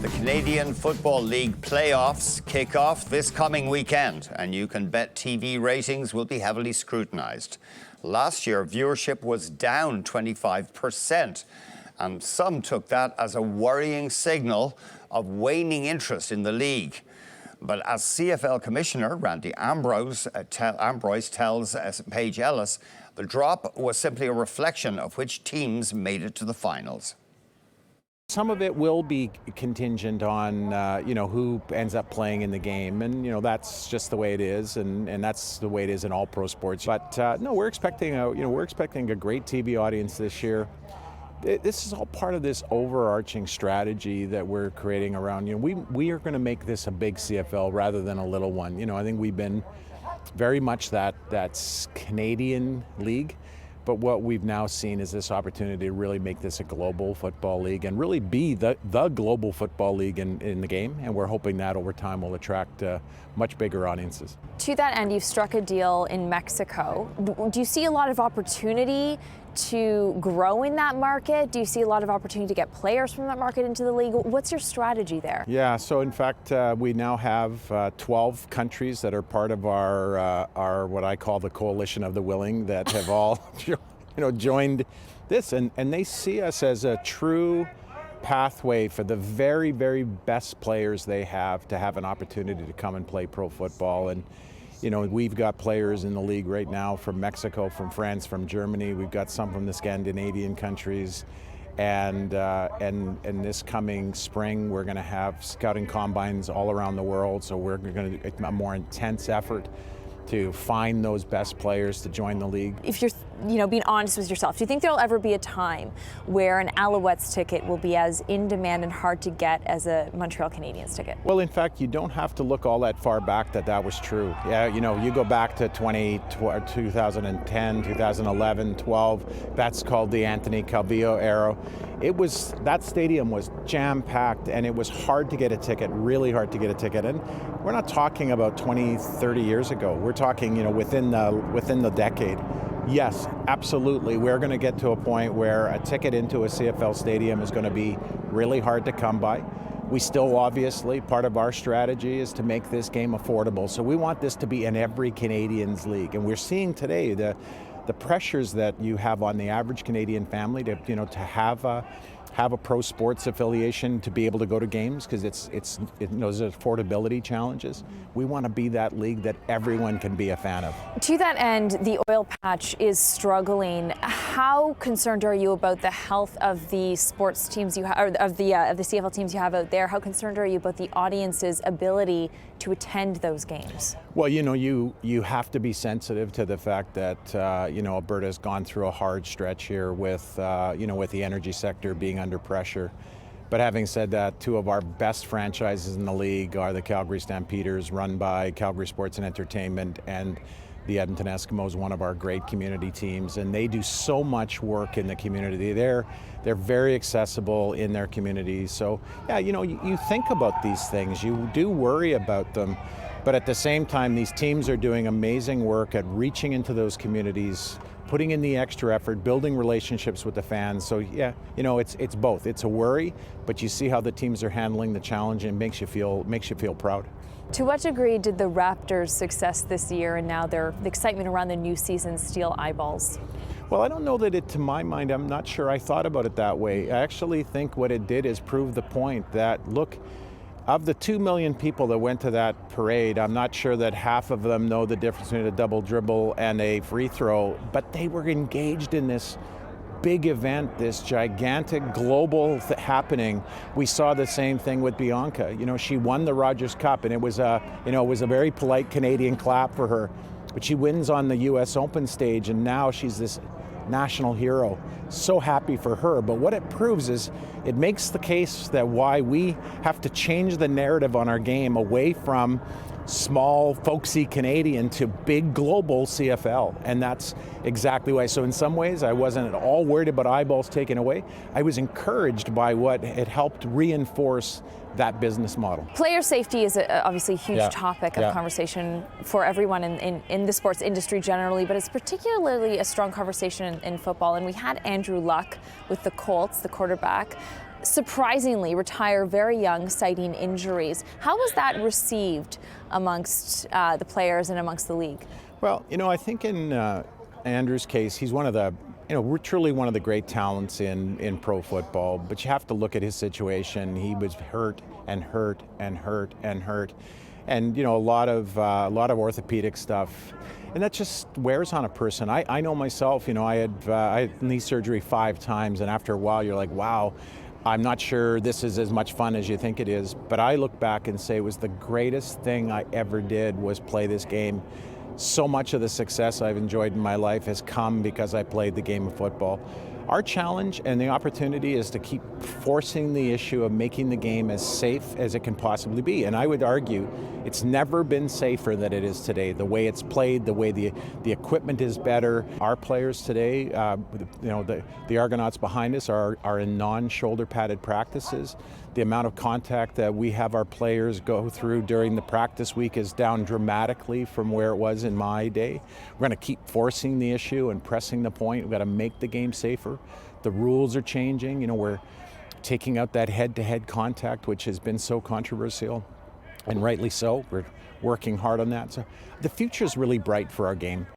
The Canadian Football League playoffs kick off this coming weekend, and you can bet TV ratings will be heavily scrutinized. Last year, viewership was down 25%, and some took that as a worrying signal of waning interest in the league. But as CFL Commissioner Randy Ambrosie tells Paige Ellis, the drop was simply a reflection of which teams made it to the finals. Some of it will be contingent on, who ends up playing in the game. And, that's just the way it is. And that's the way it is in all pro sports. But no, we're expecting a great TV audience this year. This is all part of this overarching strategy that we're creating around, we are going to make this a big CFL rather than a little one. I think we've been very much that's Canadian league. But what we've now seen is this opportunity to really make this a global football league and really be the global football league in the game. And we're hoping that over time will attract much bigger audiences. To that end, you've struck a deal in Mexico. Do you see a lot of opportunity to grow in that market? Do you see a lot of opportunity to get players from that market into the league? What's your strategy there? Yeah, so in fact, we now have 12 countries that are part of our what I call the coalition of the willing that have all joined this, and they see us as a true pathway for the very, very best players they have to have an opportunity to come and play pro football. And we've got players in the league right now from Mexico, from France, from Germany. We've got some from the Scandinavian countries. And this coming spring, we're going to have scouting combines all around the world. So we're going to do a more intense effort to find those best players to join the league. If you're being honest with yourself, do you think there'll ever be a time where an Alouettes ticket will be as in demand and hard to get as a Montreal Canadiens ticket? Well, in fact, you don't have to look all that far back that was true. Yeah, you go back to 2010, 2011, 12, that's called the Anthony Calvillo era. That stadium was jam-packed and it was hard to get a ticket, really hard to get a ticket. And we're not talking about 20, 30 years ago. We're talking, within the decade. Yes, absolutely. We're going to get to a point where a ticket into a CFL stadium is going to be really hard to come by. We still, obviously, part of our strategy is to make this game affordable. So we want this to be in every Canadians league. And we're seeing today the pressures that you have on the average Canadian family to have a pro sports affiliation, to be able to go to games, because there's affordability challenges. We want to be that league that everyone can be a fan of. To that end, the oil patch is struggling. How concerned are you about the health of the sports teams you have, or of the CFL teams you have out there? How concerned are you about the audience's ability to attend those games? Well, you have to be sensitive to the fact that Alberta's gone through a hard stretch here with the energy sector being under pressure. But having said that, two of our best franchises in the league are the Calgary Stampeders, run by Calgary Sports and Entertainment, and the Edmonton Eskimos, one of our great community teams, and they do so much work in the community. They're very accessible in their communities. So yeah, you think about these things, you do worry about them, but at the same time, these teams are doing amazing work at reaching into those communities, putting in the extra effort, building relationships with the fans. So yeah, it's both. It's a worry, but you see how the teams are handling the challenge, and it makes you feel proud. To what degree did the Raptors' success this year and now the excitement around the new season steal eyeballs? Well, I don't know that to my mind, I'm not sure I thought about it that way. I actually think what it did is prove the point that, look, of the 2 million people that went to that parade, I'm not sure that half of them know the difference between a double dribble and a free throw, but they were engaged in this big event, this gigantic global happening. We saw the same thing with Bianca. She won the Rogers Cup, and it was a very polite Canadian clap for her. But she wins on the U.S. Open stage, and now she's this national hero. So happy for her. But what it proves is it makes the case that why we have to change the narrative on our game away from small, folksy Canadian to big global CFL. And that's exactly why. So in some ways, I wasn't at all worried about eyeballs taken away. I was encouraged by what it helped reinforce that business model. Player safety is obviously a huge topic of conversation for everyone in the sports industry generally, but it's particularly a strong conversation in football. And we had Andrew Luck with the Colts, the quarterback, surprisingly retire very young, citing injuries. How was that received amongst the players and amongst the league? Well, I think in Andrew's case, he's one of the, we're truly one of the great talents in pro football, but you have to look at his situation. He was hurt and hurt and hurt and hurt. And, a lot of orthopedic stuff. And that just wears on a person. I know myself, I had knee surgery 5 times, and after a while you're like, wow, I'm not sure this is as much fun as you think it is. But I look back and say it was the greatest thing I ever did was play this game. So much of the success I've enjoyed in my life has come because I played the game of football. Our challenge and the opportunity is to keep forcing the issue of making the game as safe as it can possibly be. And I would argue it's never been safer than it is today. The way it's played, the way the equipment is better. Our players today, the Argonauts behind us are in non-shoulder padded practices. The amount of contact that we have our players go through during the practice week is down dramatically from where it was in my day. We're going to keep forcing the issue and pressing the point. We've got to make the game safer. The rules are changing. We're taking out that head-to-head contact, which has been so controversial, and rightly so. We're working hard on that. So the future is really bright for our game.